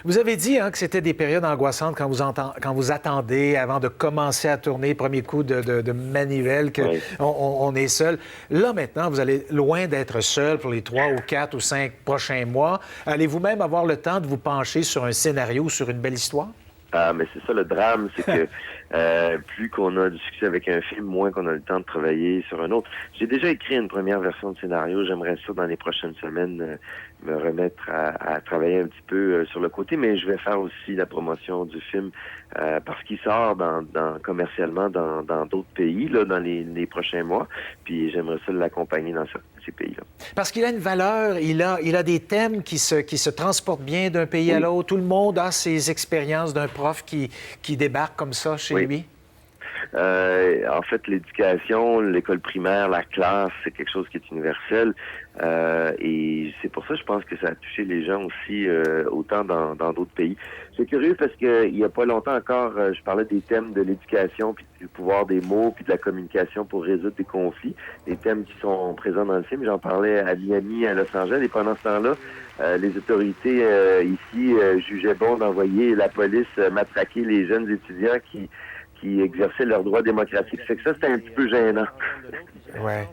Vous avez dit que c'était des périodes angoissantes quand vous attendez avant de commencer à tourner, premier coup de manivelle, qu'on Oui. on est seul. Là, maintenant, vous allez loin d'être seul pour les 3 ou 4 ou 5 prochains mois. Allez-vous même avoir le temps de vous pencher sur un scénario, sur une belle histoire? Ah, mais c'est ça le drame, c'est que plus qu'on a du succès avec un film, moins qu'on a le temps de travailler sur un autre. J'ai déjà écrit une première version de scénario. J'aimerais ça dans les prochaines semaines me remettre à travailler un petit peu sur le côté, mais je vais faire aussi la promotion du film parce qu'il sort commercialement dans d'autres pays là, dans les prochains mois. Puis j'aimerais ça l'accompagner dans ces pays-là. Parce qu'il a une valeur, il a des thèmes qui se transportent bien d'un pays à Oui, l'autre. Tout le monde a ses expériences d'un prof qui débarque comme ça chez oui. lui. En fait, l'éducation, l'école primaire, la classe, c'est quelque chose qui est universel. Et c'est pour ça, je pense que ça a touché les gens aussi autant dans d'autres pays. C'est curieux parce que il y a pas longtemps encore, je parlais des thèmes de l'éducation, puis du pouvoir des mots, puis de la communication pour résoudre des conflits, des thèmes qui sont présents dans le film. J'en parlais à Miami, à Los Angeles, et pendant ce temps-là, les autorités ici jugeaient bon d'envoyer la police matraquer les jeunes étudiants qui exerçaient leurs droits démocratiques. Fait que ça, c'était un petit peu gênant. Ouais.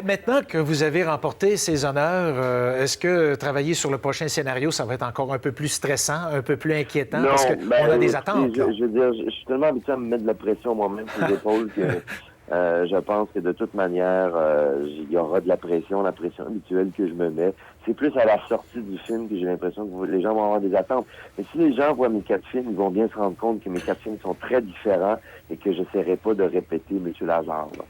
Maintenant que vous avez remporté ces honneurs, est-ce que travailler sur le prochain scénario, ça va être encore un peu plus stressant, un peu plus inquiétant? Parce Non, qu'on a des écoutez, attentes, là. je veux dire, je suis tellement habitué à me mettre de la pression moi-même sur les épaules que je pense que de toute manière, il y aura de la pression habituelle que je me mets. C'est plus à la sortie du film que j'ai l'impression que les gens vont avoir des attentes. Mais si les gens voient mes 4 films, ils vont bien se rendre compte que mes 4 films sont très différents et que je n'essaierai pas de répéter M. Lazare, là.